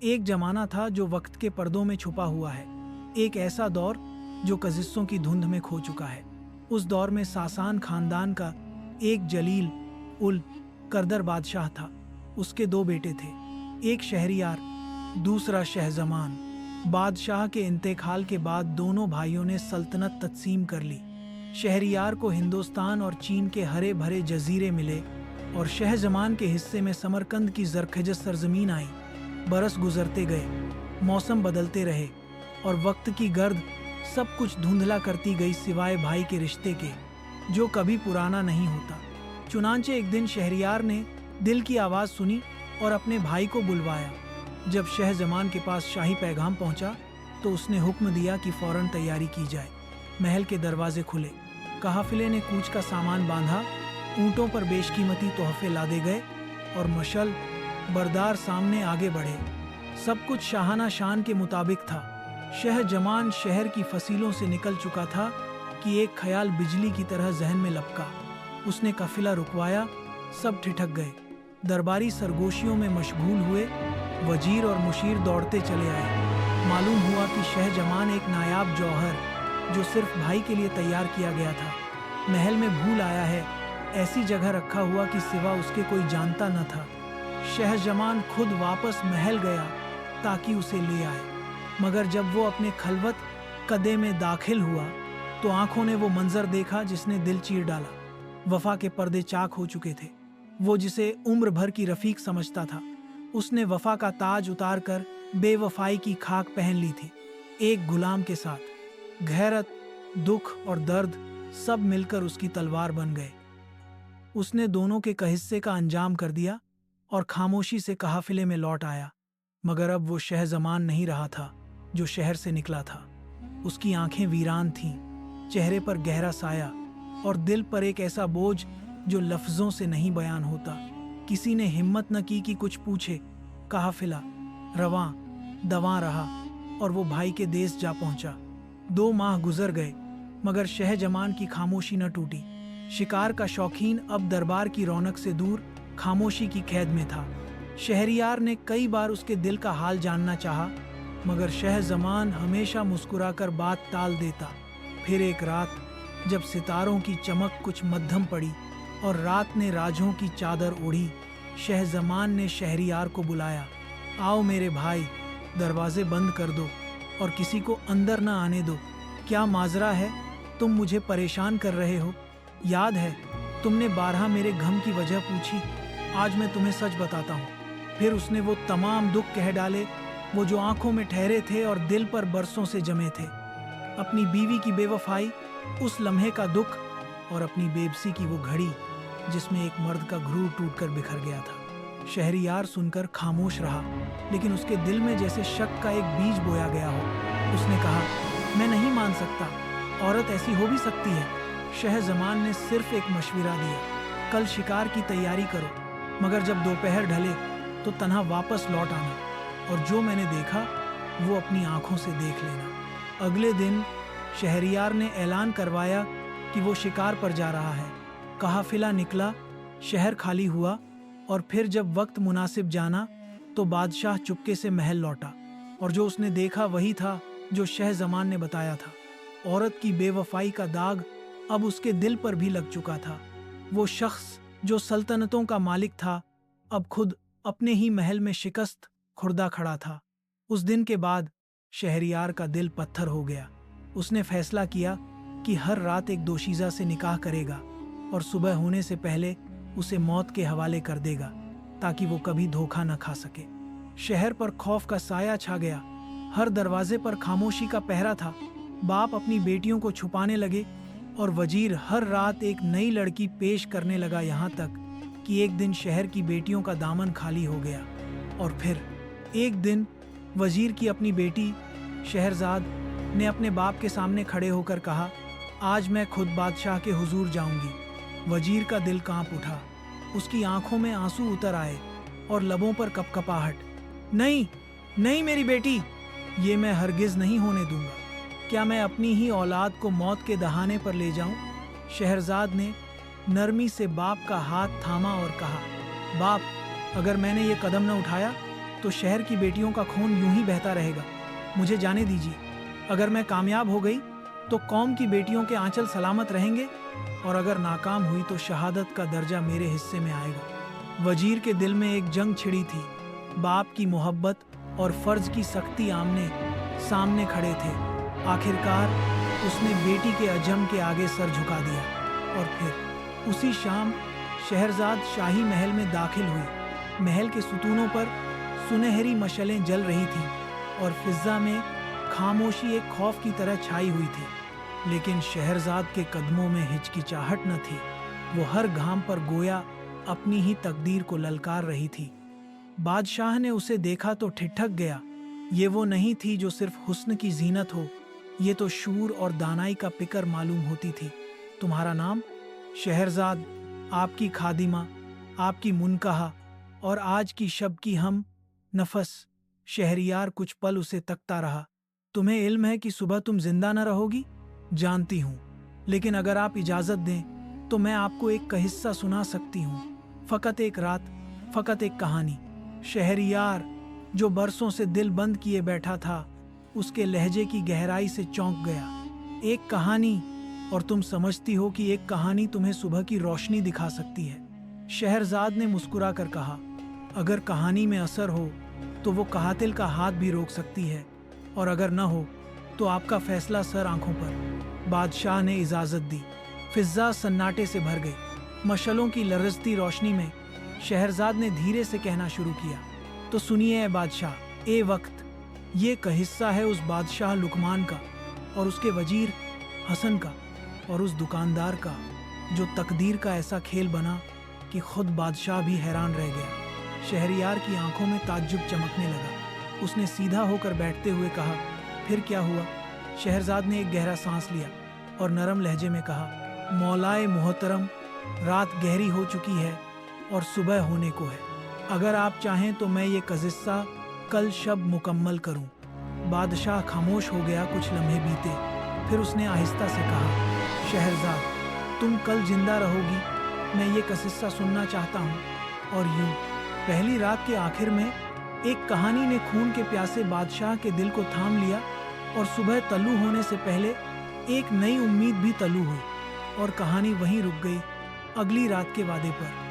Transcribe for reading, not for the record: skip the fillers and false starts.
एक जमाना था जो वक्त के पर्दों में छुपा हुआ है, एक ऐसा दौर जो कजिस्सों की धुंध में खो चुका है। उस दौर में सासान खानदान का एक जलील उल करदर बादशाह था। उसके दो बेटे थे, एक शहरियार, दूसरा शहजमान। बादशाह के इंतकाल के बाद दोनों भाइयों ने सल्तनत तकसीम कर ली। शहरियार को हिंदुस्तान और चीन के हरे भरे जजीरे मिले और शहजमान के हिस्से में समरकंद की जरखेज़ सरजमीन आई। बरस गुजरते गए, मौसम बदलते रहे और वक्त की गर्द सब कुछ धुंधला करती गई सिवाय भाई के रिश्ते के, जो कभी पुराना नहीं होता। चुनांचे एक दिन शहरियार ने दिल की आवाज़ सुनी और अपने भाई को बुलवाया। जब शहजमान के पास शाही पैगाम पहुंचा तो उसने हुक्म दिया कि फौरन तैयारी की जाए। महल के दरवाजे खुले, काफिले ने कूच का सामान बांधा, ऊंटों पर बेशकीमती तोहफे लादे गए और मशल बरदार सामने आगे बढ़े। सब कुछ शाहाना शान के मुताबिक था। शहजमान शहर की फसीलों से निकल चुका था कि एक ख्याल बिजली की तरह जहन में लपका। उसने काफिला रुकवाया, सब ठिठक गए। दरबारी सरगोशियों में मशगूल हुए, वजीर और मुशीर दौड़ते चले आए। मालूम हुआ कि शहजमान एक नायाब जौहर जो सिर्फ भाई के लिए तैयार किया गया था, महल में भूल आया है। ऐसी जगह रखा हुआ कि सिवा उसके कोई जानता न था। शहजमान खुद वापस महल गया ताकि उसे ले आए, मगर जब वो अपने खलवत कदे में दाखिल हुआ तो आंखों ने वो मंजर देखा जिसने दिल चीर डाला। वफा के पर्दे चाक हो चुके थे। वो जिसे उम्र भर की रफीक समझता था, उसने वफा का ताज उतार कर बेवफाई की खाक पहन ली थी। एक गुलाम के साथ गैरत, दुख और दर्द सब मिलकर उसकी तलवार बन गए। उसने दोनों के हिस्से का अंजाम कर दिया और खामोशी से काफिले में लौट आया। मगर अब वो शहजमान नहीं रहा था जो शहर से निकला था। उसकी आंखें वीरान थीं, चेहरे पर गहरा साया और दिल पर एक ऐसा बोझ जो लफ्जों से नहीं बयान होता। किसी ने हिम्मत न की कि कुछ पूछे। काफिला रवां दवां रहा और वो भाई के देश जा पहुंचा। 2 माह गुजर गए मगर शहजमान की खामोशी न टूटी। शिकार का शौकीन अब दरबार की रौनक से दूर खामोशी की कैद में था। शहरियार ने कई बार उसके दिल का हाल जानना चाहा, मगर शहजमान हमेशा मुस्कुराकर बात टाल देता। फिर एक रात जब सितारों की चमक कुछ मध्यम पड़ी और रात ने राजों की चादर ओढ़ी, शहजमान ने शहरियार को बुलाया। आओ मेरे भाई, दरवाजे बंद कर दो और किसी को अंदर न आने दो। क्या माजरा है? तुम मुझे परेशान कर रहे हो। याद है तुमने 12 मेरे गम की वजह पूछी। आज मैं तुम्हें सच बताता हूँ। फिर उसने वो तमाम दुख कह डाले, वो जो आंखों में ठहरे थे और दिल पर बरसों से जमे थे। अपनी बीवी की बेवफाई, उस लम्हे का दुख और अपनी बेबसी की वो घड़ी जिसमें एक मर्द का घरूर टूटकर बिखर गया था। शहरियार सुनकर खामोश रहा, लेकिन उसके दिल में जैसे शक का एक बीज बोया गया हो। उसने कहा, मैं नहीं मान सकता, औरत ऐसी हो भी सकती है। शहजमान ने सिर्फ एक मशवरा दिया, कल शिकार की तैयारी करो, मगर जब दोपहर ढले तो तन्हा वापस लौट आना और जो मैंने देखा वो अपनी आंखों से देख लेना। अगले दिन शहरियार ने ऐलान करवाया कि वो शिकार पर जा रहा है। काफिला निकला, शहर खाली हुआ और फिर जब वक्त मुनासिब जाना तो बादशाह चुपके से महल लौटा और जो उसने देखा वही था जो शहजमान ने बताया था। औरत की बेवफाई का दाग अब उसके दिल पर भी लग चुका था। वो शख्स जो सल्तनतों का मालिक था अब खुद अपने ही महल में शिकस्त खुर्दा खड़ा था। उस दिन के बाद शहरियार का दिल पत्थर हो गया। उसने फैसला किया कि हर रात एक दोशीज़ा से निकाह करेगा और सुबह होने से पहले उसे मौत के हवाले कर देगा ताकि वो कभी धोखा न खा सके। शहर पर खौफ का साया छा गया। हर दरवाजे पर खामोशी का पहरा था। बाप अपनी बेटियों को छुपाने लगे और वजीर हर रात एक नई लड़की पेश करने लगा, यहाँ तक कि एक दिन शहर की बेटियों का दामन खाली हो गया। और फिर एक दिन वजीर की अपनी बेटी शहरजाद ने अपने बाप के सामने खड़े होकर कहा, आज मैं खुद बादशाह के हुजूर जाऊंगी। वजीर का दिल कांप उठा, उसकी आंखों में आंसू उतर आए और लबों पर कपकपाहट। नहीं नहीं मेरी बेटी, ये मैं हरगिज नहीं होने दूंगा। क्या मैं अपनी ही औलाद को मौत के दहाने पर ले जाऊं? शहरजाद ने नरमी से बाप का हाथ थामा और कहा, बाप, अगर मैंने ये कदम न उठाया तो शहर की बेटियों का खून यूं ही बहता रहेगा। मुझे जाने दीजिए। अगर मैं कामयाब हो गई तो कौम की बेटियों के आंचल सलामत रहेंगे, और अगर नाकाम हुई तो शहादत का दर्जा मेरे हिस्से में आएगा। वजीर के दिल में एक जंग छिड़ी थी। बाप की मोहब्बत और फर्ज की सख्ती आमने सामने खड़े थे। आखिरकार उसने बेटी के अजम के आगे सर झुका दिया। और फिर उसी शाम शहरजाद शाही महल में दाखिल हुई। महल के सुतूनों पर सुनहरी मशलें जल रही थीं और फिजा में खामोशी एक खौफ की तरह छाई हुई थी। लेकिन शहरजाद के कदमों में हिचकिचाहट न थी। वो हर घाम पर गोया अपनी ही तकदीर को ललकार रही थी। बादशाह ने उसे देखा तो ठिठक गया। ये वो नहीं थी जो सिर्फ हुस्न की जीनत हो, ये तो शूर और दानाई का पिकर मालूम होती थी। तुम्हारा नाम? शहरजाद, आपकी खादिमा, आपकी मुनकहा और आज की शब की हम नफस। शहरियार कुछ पल उसे तकता रहा। तुम्हें इल्म है कि सुबह तुम जिंदा न रहोगी? जानती हूँ, लेकिन अगर आप इजाजत दें तो मैं आपको एक किस्सा सुना सकती हूँ। फकत एक रात, फकत एक कहानी। शहरियार जो बरसों से दिल बंद किए बैठा था, उसके लहजे की गहराई से चौंक गया। एक कहानी, और तुम समझती हो कि एक कहानी तुम्हें सुबह की रोशनी दिखा सकती है। शहरजाद ने मुस्कुरा कर कहा, अगर कहानी में असर हो तो वो कातिल का हाथ भी रोक सकती है, और अगर न हो तो आपका फैसला सर आंखों पर। बादशाह ने इजाजत दी। फिजा सन्नाटे से भर गई। मशलों की लरजती रोशनी में शहरजाद ने धीरे से कहना शुरू किया, तो सुनिए ए बादशाह, ए वक्त, ये किस्सा है उस बादशाह लुकमान का, और उसके वजीर हसन का, और उस दुकानदार का जो तकदीर का ऐसा खेल बना कि खुद बादशाह भी हैरान रह गया। शहरियार की आंखों में ताज्जुब चमकने लगा। उसने सीधा होकर बैठते हुए कहा, फिर क्या हुआ? शहरजाद ने एक गहरा सांस लिया और नरम लहजे में कहा, मौलाए मोहतरम, रात गहरी हो चुकी है और सुबह होने को है। अगर आप चाहें तो मैं ये किस्सा कल शब मुकम्मल करूं। बादशाह खामोश हो गया। कुछ लम्हे बीते, फिर उसने आहिस्ता से कहा, शहरजाद, तुम कल जिंदा रहोगी, मैं ये किस्सा सुनना चाहता हूँ। और यूं पहली रात के आखिर में एक कहानी ने खून के प्यासे बादशाह के दिल को थाम लिया, और सुबह तल्लू होने से पहले एक नई उम्मीद भी तल्लू हुई, और कहानी वहीं रुक गई, अगली रात के वादे पर।